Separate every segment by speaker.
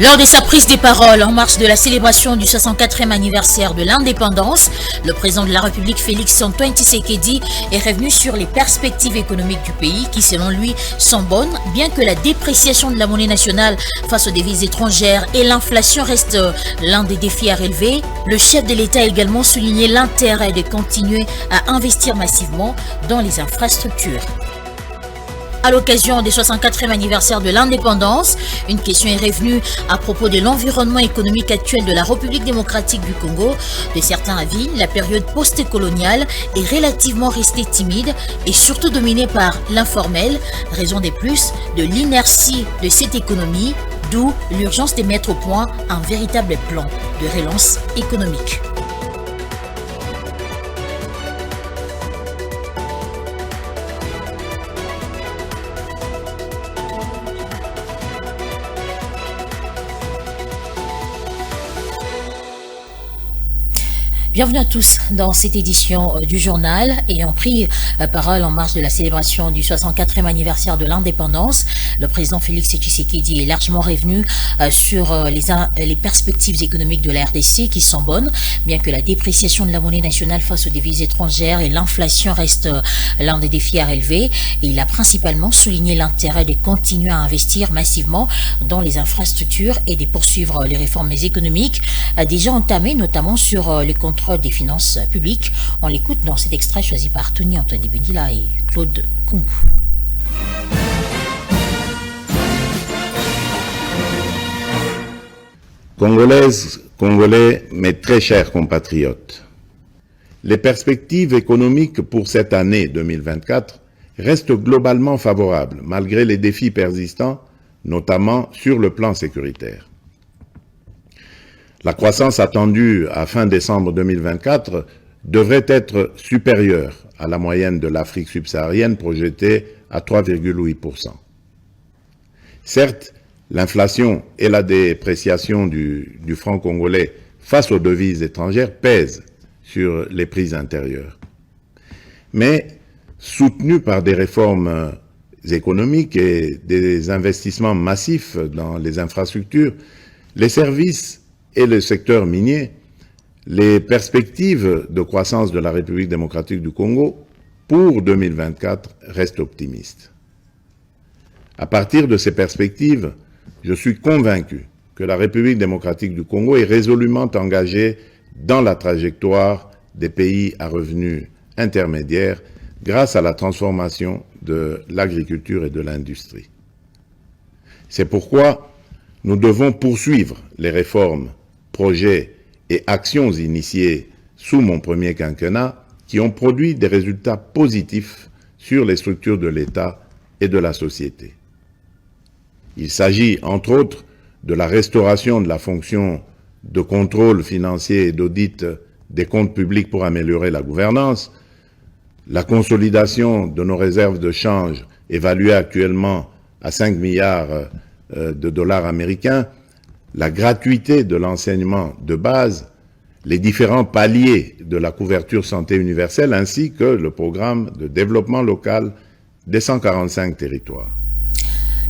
Speaker 1: Lors de sa prise de parole en marge de la célébration du 64e anniversaire de l'indépendance, le président de la République Félix-Antoine Tshisekedi est revenu sur les perspectives économiques du pays qui, selon lui, sont bonnes, bien que la dépréciation de la monnaie nationale face aux devises étrangères et l'inflation restent l'un des défis à relever. Le chef de l'État a également souligné l'intérêt de continuer à investir massivement dans les infrastructures. À l'occasion du 64e anniversaire de l'indépendance, une question est revenue à propos de l'environnement économique actuel de la République démocratique du Congo. De certains avis, la période post-coloniale est relativement restée timide et surtout dominée par l'informel, raison de plus de l'inertie de cette économie, d'où l'urgence de mettre au point un véritable plan de relance économique. Bienvenue à tous dans cette édition du journal ayant pris parole en marge de la célébration du 64e anniversaire de l'indépendance. Le président Félix Tshisekedi est largement revenu sur les perspectives économiques de la RDC qui sont bonnes, bien que la dépréciation de la monnaie nationale face aux devises étrangères et l'inflation restent l'un des défis à relever. Et il a principalement souligné l'intérêt de continuer à investir massivement dans les infrastructures et de poursuivre les réformes économiques déjà entamées, notamment sur les contrôles des finances publiques. On l'écoute dans cet extrait choisi par Tony Antoine Bendila et Claude Kungu.
Speaker 2: Congolaises, Congolais, mes très chers compatriotes, les perspectives économiques pour cette année 2024 restent globalement favorables, malgré les défis persistants, notamment sur le plan sécuritaire. La croissance attendue à fin décembre 2024 devrait être supérieure à la moyenne de l'Afrique subsaharienne projetée à 3,8%. Certes, l'inflation et la dépréciation du franc congolais face aux devises étrangères pèsent sur les prix intérieurs. Mais, soutenues par des réformes économiques et des investissements massifs dans les infrastructures, les services et le secteur minier, les perspectives de croissance de la République démocratique du Congo pour 2024 restent optimistes. À partir de ces perspectives, je suis convaincu que la République démocratique du Congo est résolument engagée dans la trajectoire des pays à revenus intermédiaires grâce à la transformation de l'agriculture et de l'industrie. C'est pourquoi nous devons poursuivre les réformes, projets et actions initiées sous mon premier quinquennat qui ont produit des résultats positifs sur les structures de l'État et de la société. Il s'agit, entre autres, de la restauration de la fonction de contrôle financier et d'audit des comptes publics pour améliorer la gouvernance, la consolidation de nos réserves de change évaluées actuellement à 5 milliards de dollars américains, la gratuité de l'enseignement de base, les différents paliers de la couverture santé universelle ainsi que le programme de développement local des 145 territoires.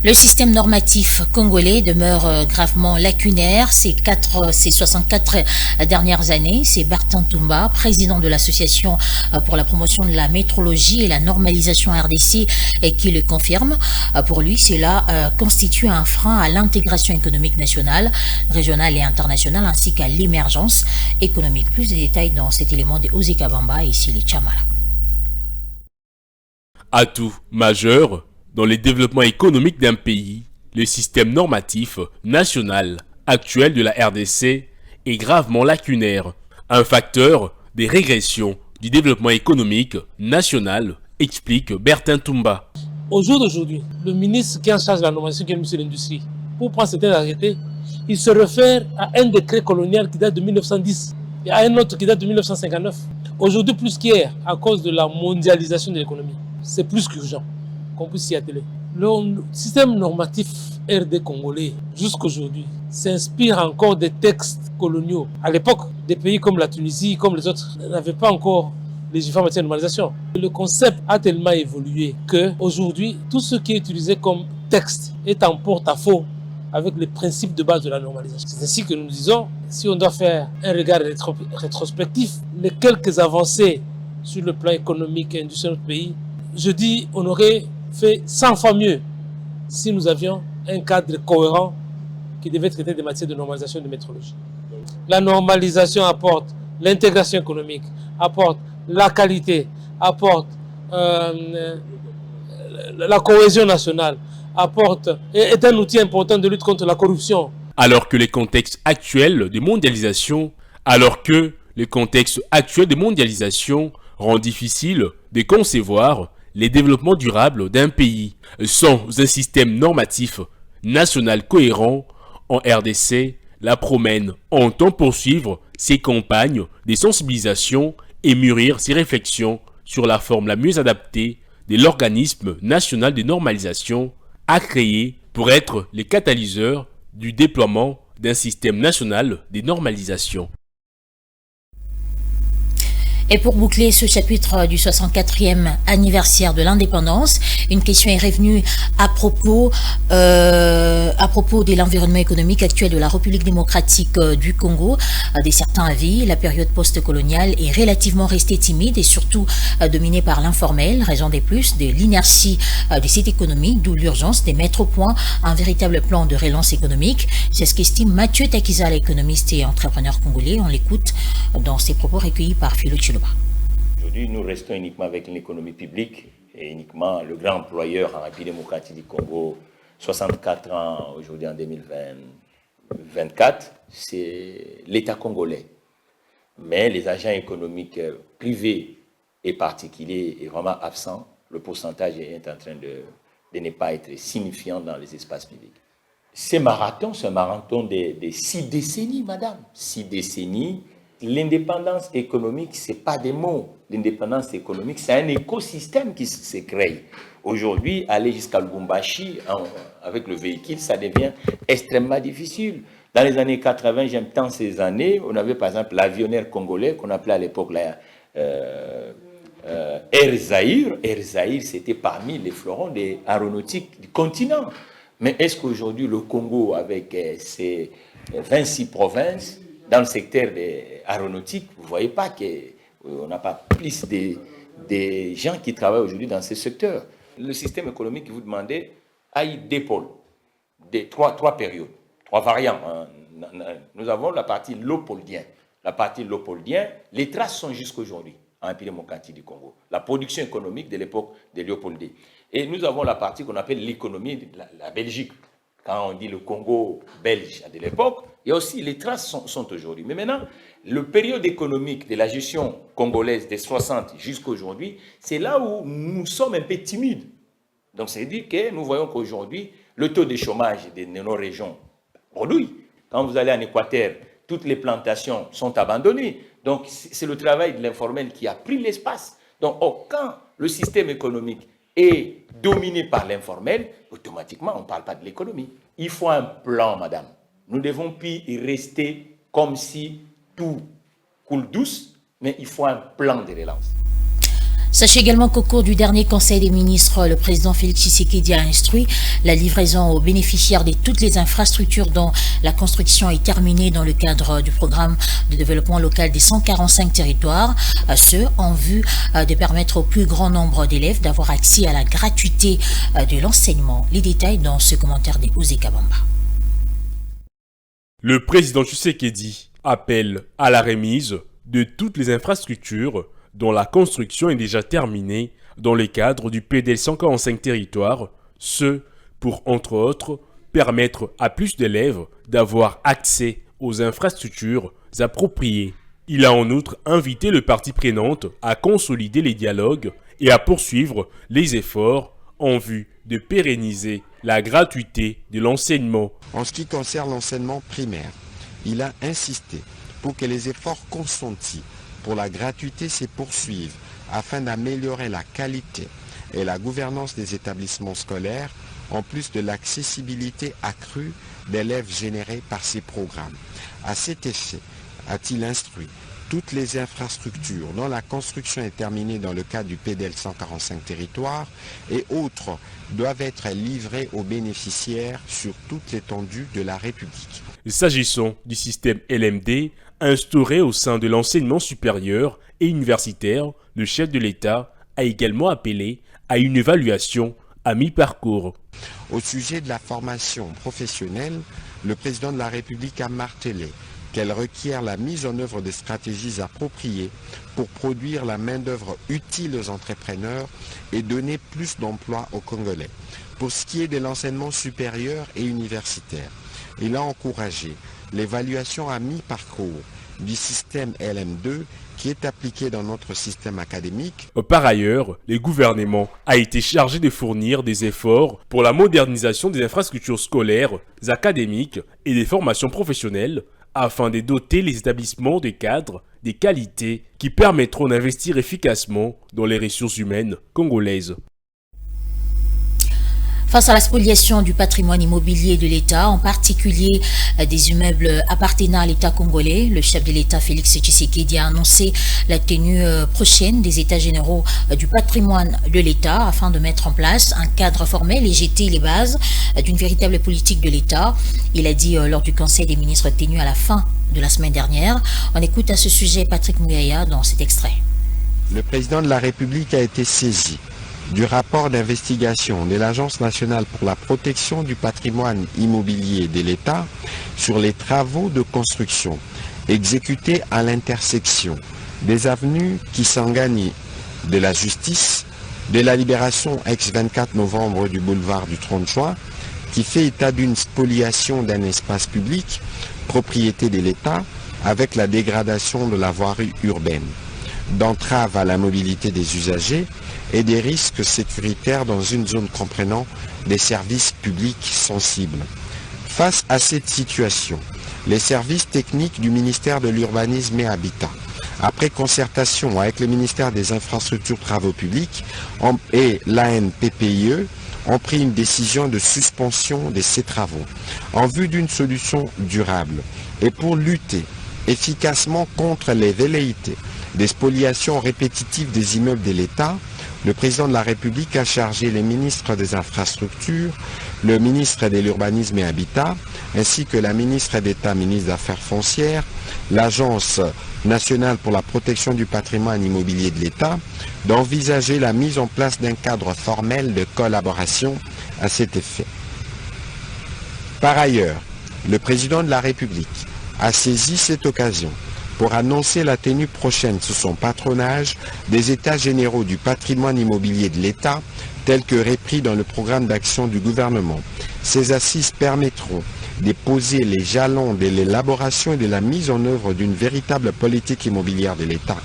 Speaker 1: Le système normatif congolais demeure gravement lacunaire ces 64 dernières années. C'est Bertin Toumba, président de l'association pour la promotion de la métrologie et la normalisation RDC, qui le confirme. Pour lui, cela constitue un frein à l'intégration économique nationale, régionale et internationale, ainsi qu'à l'émergence économique. Plus de détails dans cet élément de Ozé Kabamba et ici les Chamala.
Speaker 3: Atout majeur dans le développement économique d'un pays, le système normatif national actuel de la RDC est gravement lacunaire, un facteur des régressions du développement économique national, explique Bertin Toumba.
Speaker 4: Au jour d'aujourd'hui, le ministre qui est en charge de la normalisation, qui est le ministre de l'Industrie, pour prendre certains arrêtés, il se réfère à un décret colonial qui date de 1910 et à un autre qui date de 1959. Aujourd'hui, plus qu'hier, à cause de la mondialisation de l'économie, c'est plus qu'urgent qu'on puisse s'y atteler. Le système normatif RD congolais, jusqu'aujourd'hui, s'inspire encore des textes coloniaux. À l'époque, des pays comme la Tunisie, comme les autres, n'avaient pas encore légifère en matière de normalisation. Le concept a tellement évolué qu'aujourd'hui, tout ce qui est utilisé comme texte est en porte-à-faux avec les principes de base de la normalisation. C'est ainsi que nous disons, si on doit faire un regard rétrospectif, les quelques avancées sur le plan économique et industriel de notre pays, je dis on aurait fait 100 fois mieux si nous avions un cadre cohérent qui devait traiter des matières de normalisation et de métrologie. La normalisation apporte l'intégration économique, apporte la qualité, apporte la cohésion nationale, est un outil important de lutte contre la corruption.
Speaker 3: Alors que les contextes actuels de mondialisation rend difficile de concevoir les développements durables d'un pays sans un système normatif national cohérent, en RDC, la Promène entend poursuivre ses campagnes de sensibilisation et mûrir ses réflexions sur la forme la mieux adaptée de l'organisme national de normalisation à créer pour être les catalyseurs du déploiement d'un système national de normalisation.
Speaker 1: Et pour boucler ce chapitre du 64e anniversaire de l'indépendance, une question est revenue à propos de l'environnement économique actuel de la République démocratique du Congo. Des certains avis, la période post-coloniale est relativement restée timide et surtout dominée par l'informel, raison des plus de l'inertie de cette économie, d'où l'urgence de mettre au point un véritable plan de relance économique. C'est ce qu'estime Mathieu Takizala, économiste et entrepreneur congolais. On l'écoute dans ses propos recueillis par Philo Chiloba.
Speaker 5: Aujourd'hui, nous restons uniquement avec l'économie publique et uniquement le grand employeur en République démocratique du Congo, 64 ans aujourd'hui en 2024, c'est l'État congolais. Mais les agents économiques privés et particuliers est vraiment absent. Le pourcentage est en train de ne pas être signifiant dans les espaces publics. Ces marathons, c'est un marathon de 6 décennies, madame. 6 décennies. L'indépendance économique, ce n'est pas des mots. L'indépendance économique, c'est un écosystème qui se crée. Aujourd'hui, aller jusqu'à Lubumbashi avec le véhicule, ça devient extrêmement difficile. Dans les années 80, j'aime tant ces années, on avait par exemple l'avionnaire congolais qu'on appelait à l'époque Air Zaïre. Air Zaïre, c'était parmi les fleurons des aéronautiques du continent. Mais est-ce qu'aujourd'hui, le Congo, avec ses 26 provinces, dans le secteur aéronautique, vous ne voyez pas qu'on n'a pas plus de gens qui travaillent aujourd'hui dans ce secteur. Le système économique que vous demandez a eu des pôles, trois périodes, 3 variants. Nous avons la partie Léopoldien. La partie Léopoldien, les traces sont jusqu'aujourd'hui en République démocratique du Congo. La production économique de l'époque de Léopoldien. Et nous avons la partie qu'on appelle l'économie de la Belgique. Quand on dit le Congo belge de l'époque, il y a aussi les traces sont aujourd'hui. Mais maintenant, le période économique de la gestion congolaise des 60 jusqu'à aujourd'hui, c'est là où nous sommes un peu timides. Donc, c'est-à-dire que nous voyons qu'aujourd'hui, le taux de chômage de nos régions redouille. Quand vous allez en Équateur, toutes les plantations sont abandonnées. Donc, c'est le travail de l'informel qui a pris l'espace. Donc, quand le système économique est dominé par l'informel, automatiquement, on ne parle pas de l'économie. Il faut un plan, madame. Nous ne devons plus y rester comme si tout coule douce, mais il faut un plan de relance.
Speaker 1: Sachez également qu'au cours du dernier Conseil des ministres, le président Félix Tshisekedi a instruit la livraison aux bénéficiaires de toutes les infrastructures dont la construction est terminée dans le cadre du programme de développement local des 145 territoires, ce en vue de permettre au plus grand nombre d'élèves d'avoir accès à la gratuité de l'enseignement. Les détails dans ce commentaire de Ouzé Kabamba.
Speaker 3: Le président Tshisekedi appelle à la remise de toutes les infrastructures dont la construction est déjà terminée dans le cadre du PDL 145 territoires, ce pour, entre autres, permettre à plus d'élèves d'avoir accès aux infrastructures appropriées. Il a en outre invité les parties prenantes à consolider les dialogues et à poursuivre les efforts en vue de pérenniser la gratuité de l'enseignement.
Speaker 6: En ce qui concerne l'enseignement primaire, il a insisté pour que les efforts consentis pour la gratuité se poursuivent afin d'améliorer la qualité et la gouvernance des établissements scolaires, en plus de l'accessibilité accrue d'élèves générés par ces programmes. À cet effet, a-t-il instruit toutes les infrastructures dont la construction est terminée dans le cadre du PDL 145 territoires et autres doivent être livrées aux bénéficiaires sur toute l'étendue de la République.
Speaker 3: S'agissant du système LMD instauré au sein de l'enseignement supérieur et universitaire, le chef de l'État a également appelé à une évaluation à mi-parcours.
Speaker 6: Au sujet de la formation professionnelle, le président de la République a martelé qu'elle requiert la mise en œuvre de stratégies appropriées pour produire la main-d'œuvre utile aux entrepreneurs et donner plus d'emplois aux Congolais. Pour ce qui est de l'enseignement supérieur et universitaire, il a encouragé l'évaluation à mi-parcours du système LM2 qui est appliqué dans notre système académique.
Speaker 3: Par ailleurs, le gouvernement a été chargé de fournir des efforts pour la modernisation des infrastructures scolaires, académiques et des formations professionnelles afin de doter les établissements de cadres des qualités qui permettront d'investir efficacement dans les ressources humaines congolaises.
Speaker 1: Face à la spoliation du patrimoine immobilier de l'État, en particulier des immeubles appartenant à l'État congolais, le chef de l'État Félix Tshisekedi a annoncé la tenue prochaine des États généraux du patrimoine de l'État afin de mettre en place un cadre formel et jeter les bases d'une véritable politique de l'État. Il a dit lors du Conseil des ministres tenu à la fin de la semaine dernière. On écoute à ce sujet Patrick Mouyaya dans cet extrait.
Speaker 6: Le président de la République a été saisi du rapport d'investigation de l'Agence nationale pour la protection du patrimoine immobilier de l'État sur les travaux de construction exécutés à l'intersection des avenues Kisangani de la Justice, de la Libération ex-24 novembre du boulevard du 30 juin, qui fait état d'une spoliation d'un espace public, propriété de l'État, avec la dégradation de la voirie urbaine, d'entrave à la mobilité des usagers et des risques sécuritaires dans une zone comprenant des services publics sensibles. Face à cette situation, les services techniques du ministère de l'Urbanisme et Habitat, après concertation avec le ministère des Infrastructures Travaux Publics et l'ANPPIE, ont pris une décision de suspension de ces travaux en vue d'une solution durable et pour lutter efficacement contre les velléités des spoliations répétitives des immeubles de l'État. Le président de la République a chargé les ministres des Infrastructures, le ministre de l'Urbanisme et Habitat, ainsi que la ministre d'État, ministre des Affaires foncières, l'Agence nationale pour la protection du patrimoine immobilier de l'État, d'envisager la mise en place d'un cadre formel de collaboration à cet effet. Par ailleurs, le président de la République a saisi cette occasion pour annoncer la tenue prochaine sous son patronage des États généraux du patrimoine immobilier de l'État, tels que repris dans le programme d'action du gouvernement. Ces assises permettront de poser les jalons de l'élaboration et de la mise en œuvre d'une véritable politique immobilière de l'État.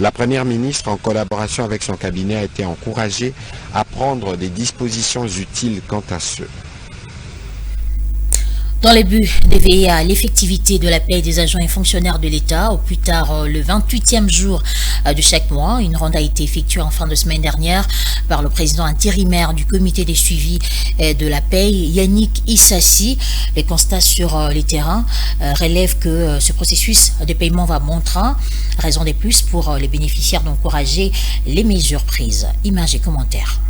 Speaker 6: La Première ministre, en collaboration avec son cabinet, a été encouragée à prendre des dispositions utiles quant à ce.
Speaker 1: Dans le but d'éveiller à l'effectivité de la paie des agents et fonctionnaires de l'État, au plus tard le 28e jour de chaque mois, une ronde a été effectuée en fin de semaine dernière par le président intérimaire du comité des suivis de la paie, Yannick Issassi. Les constats sur les terrains relèvent que ce processus de paiement va bon train, raison de plus pour les bénéficiaires d'encourager les mesures prises. Images et commentaires.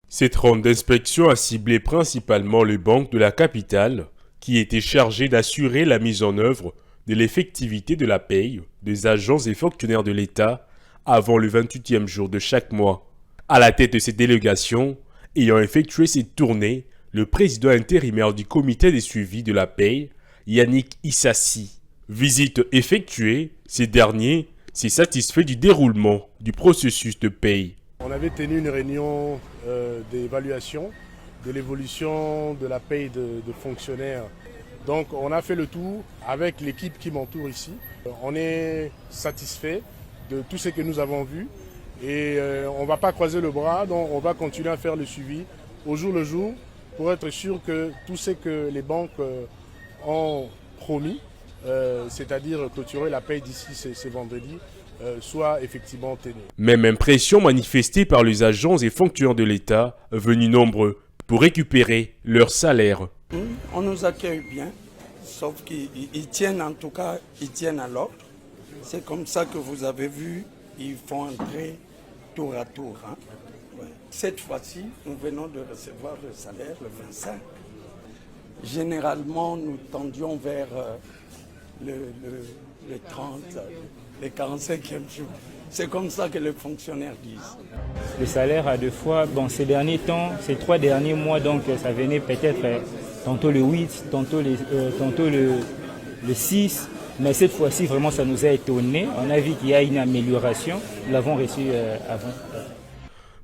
Speaker 3: Cette ronde d'inspection a ciblé principalement les banques de la capitale qui étaient chargées d'assurer la mise en œuvre de l'effectivité de la paye des agents et fonctionnaires de l'État avant le 28e jour de chaque mois. À la tête de cette délégation, ayant effectué cette tournée, le président intérimaire du comité des suivis de la paye, Yannick Issassi. Visite effectuée, ces derniers s'est satisfait du déroulement du processus de paye.
Speaker 7: On avait tenu une réunion d'évaluation de l'évolution de la paye de fonctionnaires. Donc on a fait le tour avec l'équipe qui m'entoure ici. On est satisfait de tout ce que nous avons vu et on ne va pas croiser le bras, donc on va continuer à faire le suivi au jour le jour pour être sûr que tout ce que les banques ont promis, c'est-à-dire clôturer la paye d'ici ce vendredi, soit effectivement tenu.
Speaker 3: Même impression manifestée par les agents et fonctionnaires de l'État venus nombreux pour récupérer leur salaire.
Speaker 8: On nous accueille bien, sauf qu'ils tiennent en tout cas, ils tiennent à l'ordre. C'est comme ça que vous avez vu, ils font entrer tour à tour. Hein. Ouais. Cette fois-ci, nous venons de recevoir le salaire le 25. Généralement, nous tendions vers le 30, le 45e jour. C'est comme ça que les fonctionnaires disent.
Speaker 9: Le salaire à 2 fois, bon, ces derniers temps, ces 3 derniers mois, donc ça venait peut-être tantôt le 8, tantôt le 6. Mais cette fois-ci, vraiment, ça nous a étonnés. On a vu qu'il y a une amélioration. Nous l'avons reçu avant.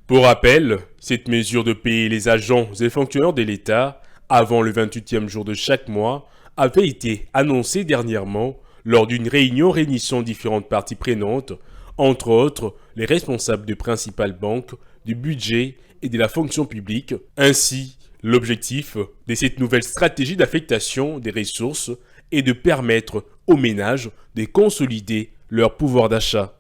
Speaker 3: Pour rappel, cette mesure de payer les agents et fonctionnaires de l'État avant le 28e jour de chaque mois avait été annoncée dernièrement lors d'une réunion réunissant différentes parties prenantes, entre autres les responsables de principales banques, du budget et de la fonction publique. Ainsi, l'objectif de cette nouvelle stratégie d'affectation des ressources est de permettre aux ménages de consolider leur pouvoir d'achat.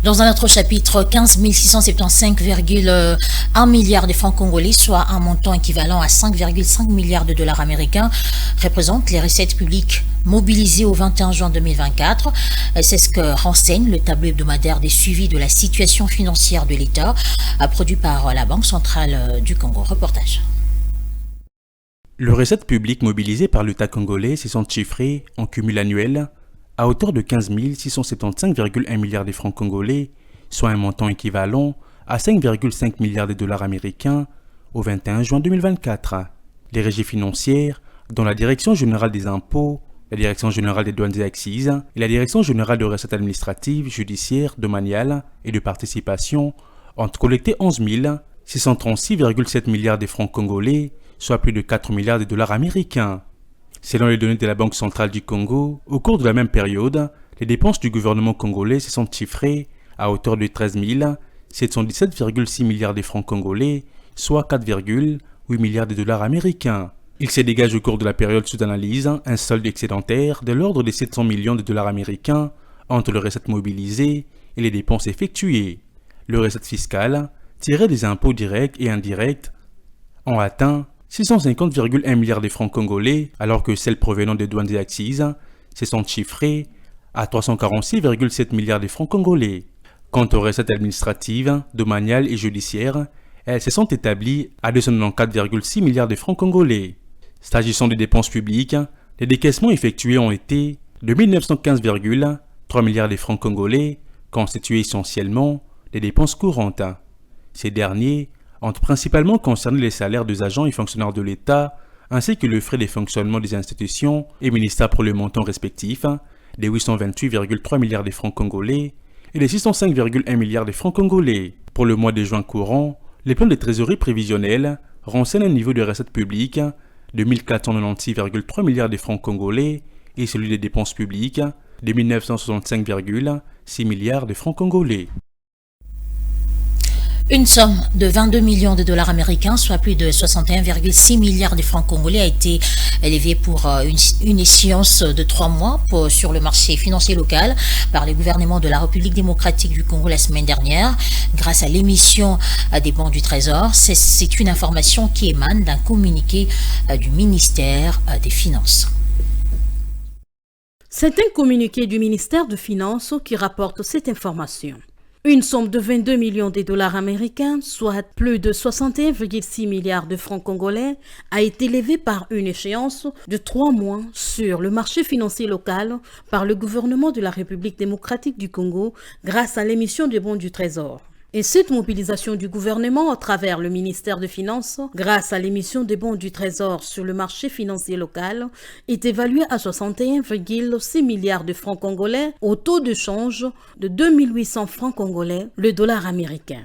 Speaker 1: Dans un autre chapitre, 15 675,1 milliards de francs congolais, soit un montant équivalent à 5,5 milliards de dollars américains, représentent les recettes publiques mobilisées au 21 juin 2024. C'est ce que renseigne le tableau hebdomadaire des suivis de la situation financière de l'État, produit par la Banque centrale du Congo. Reportage.
Speaker 10: Les recettes publiques mobilisées par l'État congolais se sont chiffrées en cumul annuel à hauteur de 15 675,1 milliards de francs congolais, soit un montant équivalent à 5,5 milliards de dollars américains au 21 juin 2024. Les régies financières, dont la Direction générale des impôts, la Direction générale des douanes et accises et la Direction générale de recettes administratives, judiciaires, domaniales et de participation, ont collecté 11 636,7 milliards de francs congolais, soit plus de 4 milliards de dollars américains. Selon les données de la Banque centrale du Congo, au cours de la même période, les dépenses du gouvernement congolais se sont chiffrées à hauteur de 13 717,6 milliards de francs congolais, soit 4,8 milliards de dollars américains. Il se dégage au cours de la période sous analyse un solde excédentaire de l'ordre de 700 millions de dollars américains entre les recettes mobilisées et les dépenses effectuées. Les recettes fiscales, tirées des impôts directs et indirects, ont atteint 650,1 milliards de francs congolais, alors que celles provenant des douanes et accises se sont chiffrées à 346,7 milliards de francs congolais. Quant aux recettes administratives, domaniales et judiciaires, elles se sont établies à 294,6 milliards de francs congolais. S'agissant des dépenses publiques, les décaissements effectués ont été de 1915,3 milliards de francs congolais, constitués essentiellement des dépenses courantes. Ces derniers ont principalement concerné les salaires des agents et fonctionnaires de l'État, ainsi que le frais de fonctionnement des institutions et ministères pour le montant respectif des 828,3 milliards de francs congolais et les 605,1 milliards de francs congolais. Pour le mois de juin courant, les plans de trésorerie prévisionnels renseignent un niveau de recettes publiques de 1496,3 milliards de francs congolais et celui des dépenses publiques de 1965,6 milliards de francs congolais.
Speaker 1: Une somme de 22 millions de dollars américains, soit plus de 61,6 milliards de francs congolais, a été élevée pour une échéance de 3 mois sur le marché financier local par le gouvernement de la République démocratique du Congo la semaine dernière, grâce à l'émission des bons du Trésor. C'est une information qui émane d'un communiqué du ministère des Finances.
Speaker 11: C'est un communiqué du ministère des Finances qui rapporte cette information. Une somme de 22 millions de dollars américains, soit plus de 61,6 milliards de francs congolais, a été levée par une échéance de 3 mois sur le marché financier local par le gouvernement de la République démocratique du Congo grâce à l'émission des bons du Trésor. Et cette mobilisation du gouvernement à travers le ministère des Finances, grâce à l'émission des bons du Trésor sur le marché financier local, est évaluée à 61,6 milliards de francs congolais au taux de change de 2800 francs congolais le dollar américain.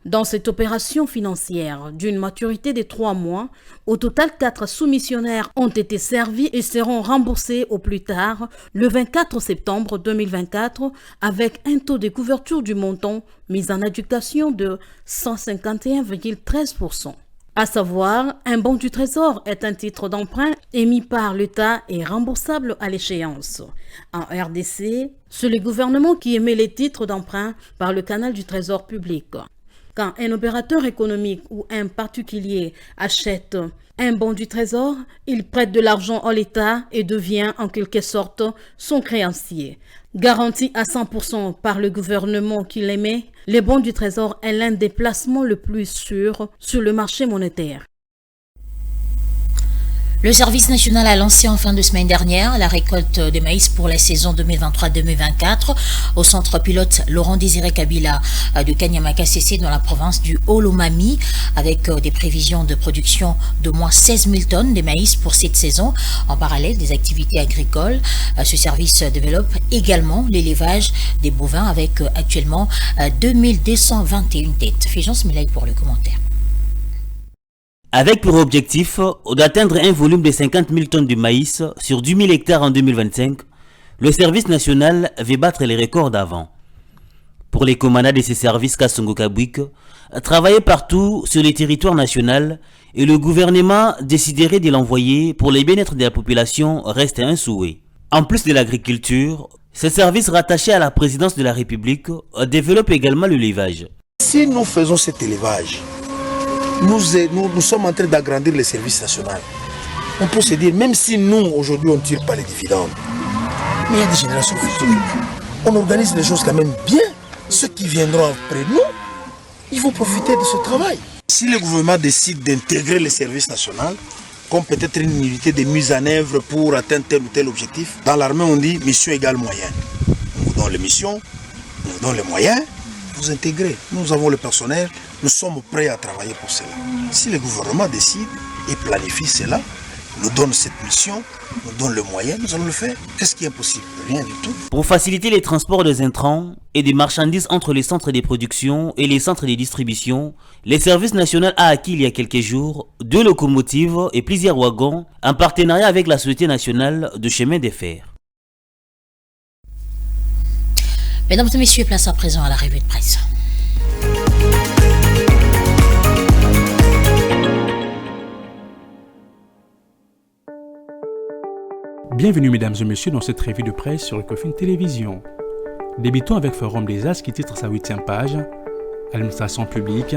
Speaker 11: Dans cette opération financière d'une maturité de 3 mois, au total 4 soumissionnaires ont été servis et seront remboursés au plus tard le 24 septembre 2024 avec un taux de couverture du montant mis en adjudication de 151,13%. À savoir, un bon du Trésor est un titre d'emprunt émis par l'État et remboursable à l'échéance. En RDC, c'est le gouvernement qui émet les titres d'emprunt par le canal du Trésor public. Quand un opérateur économique ou un particulier achète un bon du Trésor, il prête de l'argent à l'État et devient en quelque sorte son créancier. Garanti à 100% par le gouvernement qui l'émet, les bons du Trésor est l'un des placements le plus sûrs sur le marché monétaire.
Speaker 1: Le service national a lancé en fin de semaine dernière la récolte de maïs pour la saison 2023-2024 au centre pilote Laurent Désiré Kabila de Kanyama-Kasese dans la province du Haut-Lomami, avec des prévisions de production d'au moins 16 000 tonnes de maïs pour cette saison. En parallèle des activités agricoles, ce service développe également l'élevage des bovins avec actuellement 2221 têtes. Fégence Milaï pour le commentaire.
Speaker 12: Avec pour objectif d'atteindre un volume de 50 000 tonnes de maïs sur 10 000 hectares en 2025, le service national veut battre les records d'avant. Pour les commandants de ces services Kasongo Kabwik, travailler partout sur le territoire national et le gouvernement déciderait de l'envoyer pour le bien-être de la population reste un souhait. En plus de l'agriculture, ce service rattaché à la présidence de la République développe également l'élevage.
Speaker 13: Si nous faisons cet élevage, nous sommes en train d'agrandir le service national. On peut se dire, même si nous, aujourd'hui, on ne tire pas les dividendes, mais il y a des générations futures. On organise les choses quand même bien. Ceux qui viendront après nous, ils vont profiter de ce travail. Si le gouvernement décide d'intégrer le service national, comme peut-être une unité de mise en œuvre pour atteindre tel ou tel objectif, dans l'armée, on dit mission égale moyen. On vous donne les missions, on vous donne les moyens, vous intégrez. Nous avons le personnel, nous sommes prêts à travailler pour cela. Si le gouvernement décide et planifie cela, nous donne cette mission, nous donne le moyen, nous allons le faire. Qu'est-ce qui est impossible? Rien du tout.
Speaker 12: Pour faciliter les transports des intrants et des marchandises entre les centres de production et les centres de distribution, le service national a acquis il y a quelques jours 2 locomotives et plusieurs wagons en partenariat avec la Société nationale de chemin de fer.
Speaker 1: Mesdames et messieurs, place à présent à la revue de presse.
Speaker 10: Bienvenue mesdames et messieurs dans cette revue de presse sur Ecofin Télévision. Débutons avec Forum des As qui titre sa 8e page. Administration publique,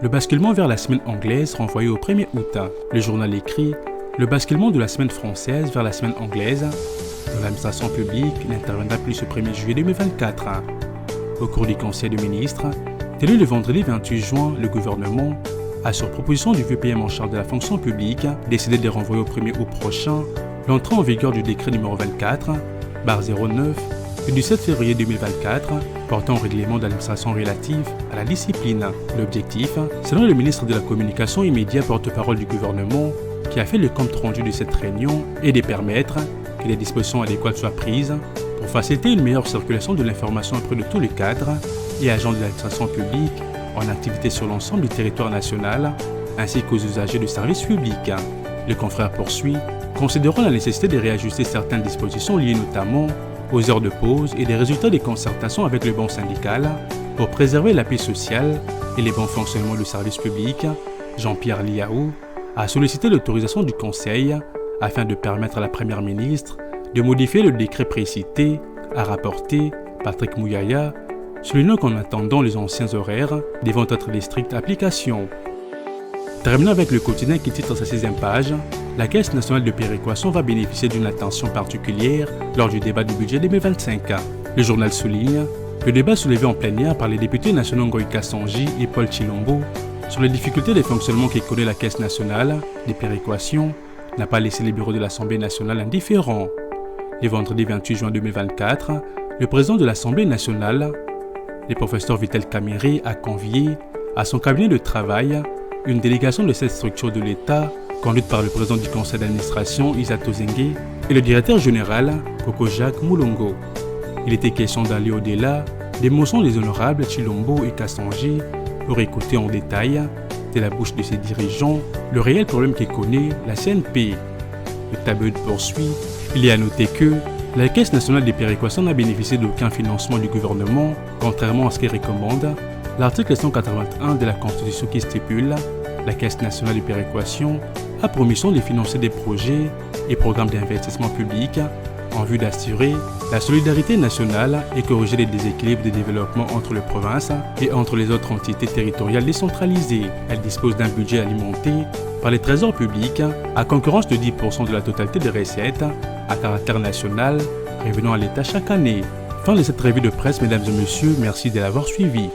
Speaker 10: le basculement vers la semaine anglaise renvoyé au 1er août. Le journal écrit le basculement de la semaine française vers la semaine anglaise. Dans l'administration publique, il n'interviendra plus le 1er juillet 2024. Au cours du Conseil des ministres, tenu le vendredi 28 juin, le gouvernement a, sur proposition du vieux PM en charge de la fonction publique, décidé de renvoyer au 1er août prochain l'entrée en vigueur du décret numéro 24/09 du 17 février 2024 portant au règlement d'administration relative à la discipline. L'objectif, selon le ministre de la Communication immédiat porte-parole du gouvernement, qui a fait le compte rendu de cette réunion, est de permettre que les dispositions adéquates soient prises pour faciliter une meilleure circulation de l'information auprès de tous les cadres et agents de l'administration publique en activité sur l'ensemble du territoire national, ainsi qu'aux usagers de services publics. Le confrère poursuit, considérant la nécessité de réajuster certaines dispositions liées notamment aux heures de pause et des résultats des concertations avec le banc syndical pour préserver la paix sociale et les bons fonctionnements du service public. Jean-Pierre Liaou a sollicité l'autorisation du Conseil afin de permettre à la Première ministre de modifier le décret précité, a rapporté Patrick Mouyaya, soulignant qu'en attendant les anciens horaires devront être de stricte application. Terminons avec le quotidien qui titre sa 6e page. La Caisse nationale de péréquation va bénéficier d'une attention particulière lors du débat du budget 2025. Le journal souligne le débat soulevé en plénière par les députés nationaux Ngoï Kasonji et Paul Chilombo sur les difficultés de fonctionnement que connaît la Caisse nationale des péréquations n'a pas laissé les bureaux de l'Assemblée nationale indifférents. Le vendredi 28 juin 2024, le président de l'Assemblée nationale, le professeur Vitel Kamerhe, a convié à son cabinet de travail une délégation de cette structure de l'État, conduite par le président du conseil d'administration, Isato Zengue, et le directeur général, Koko Jacques Moulongo. Il était question d'aller au-delà des motions des honorables Chilombo et Kasonji pour écouter en détail, de la bouche de ses dirigeants, le réel problème que connaît la CNP. Le tableau poursuit. Il est à noter que la Caisse nationale des péréquations n'a bénéficié d'aucun financement du gouvernement, contrairement à ce qu'il recommande l'article 181 de la Constitution qui stipule la Caisse nationale de péréquation a pour mission de financer des projets et programmes d'investissement public en vue d'assurer la solidarité nationale et corriger les déséquilibres de développement entre les provinces et entre les autres entités territoriales décentralisées. Elle dispose d'un budget alimenté par les trésors publics à concurrence de 10% de la totalité des recettes à caractère national revenant à l'État chaque année. Fin de cette revue de presse, mesdames et messieurs, merci de l'avoir suivi.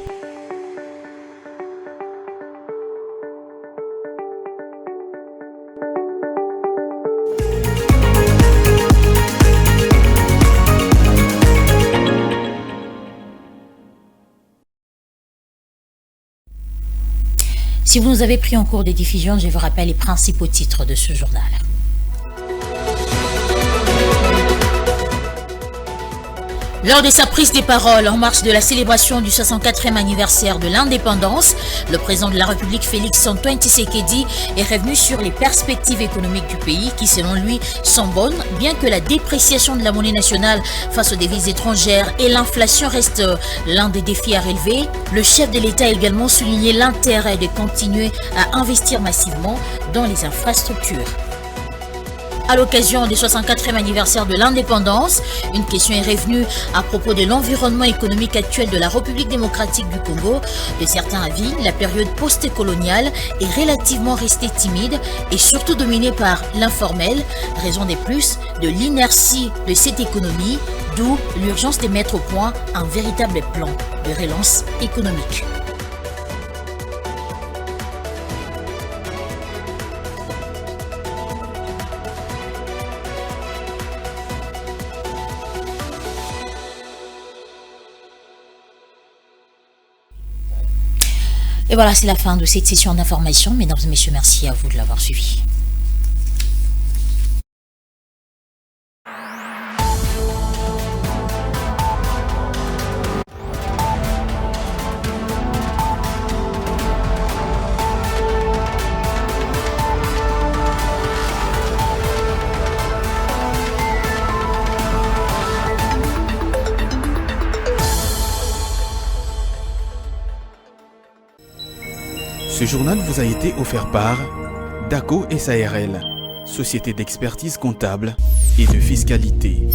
Speaker 1: Si vous nous avez pris en cours des diffusions, je vous rappelle les principaux titres de ce journal. Lors de sa prise de parole en marge de la célébration du 64e anniversaire de l'indépendance, le président de la République Félix-Antoine Tshisekedi est revenu sur les perspectives économiques du pays qui, selon lui, sont bonnes, bien que la dépréciation de la monnaie nationale face aux devises étrangères et l'inflation restent l'un des défis à relever. Le chef de l'État a également souligné l'intérêt de continuer à investir massivement dans les infrastructures. À l'occasion du 64e anniversaire de l'indépendance, une question est revenue à propos de l'environnement économique actuel de la République démocratique du Congo. De certains avis, la période post-coloniale est relativement restée timide et surtout dominée par l'informel, raison des plus de l'inertie de cette économie, d'où l'urgence de mettre au point un véritable plan de relance économique. Et voilà, c'est la fin de cette session d'information. Mesdames et messieurs, merci à vous de l'avoir suivi.
Speaker 14: Ce journal vous a été offert par DACO SARL, société d'expertise comptable et de fiscalité.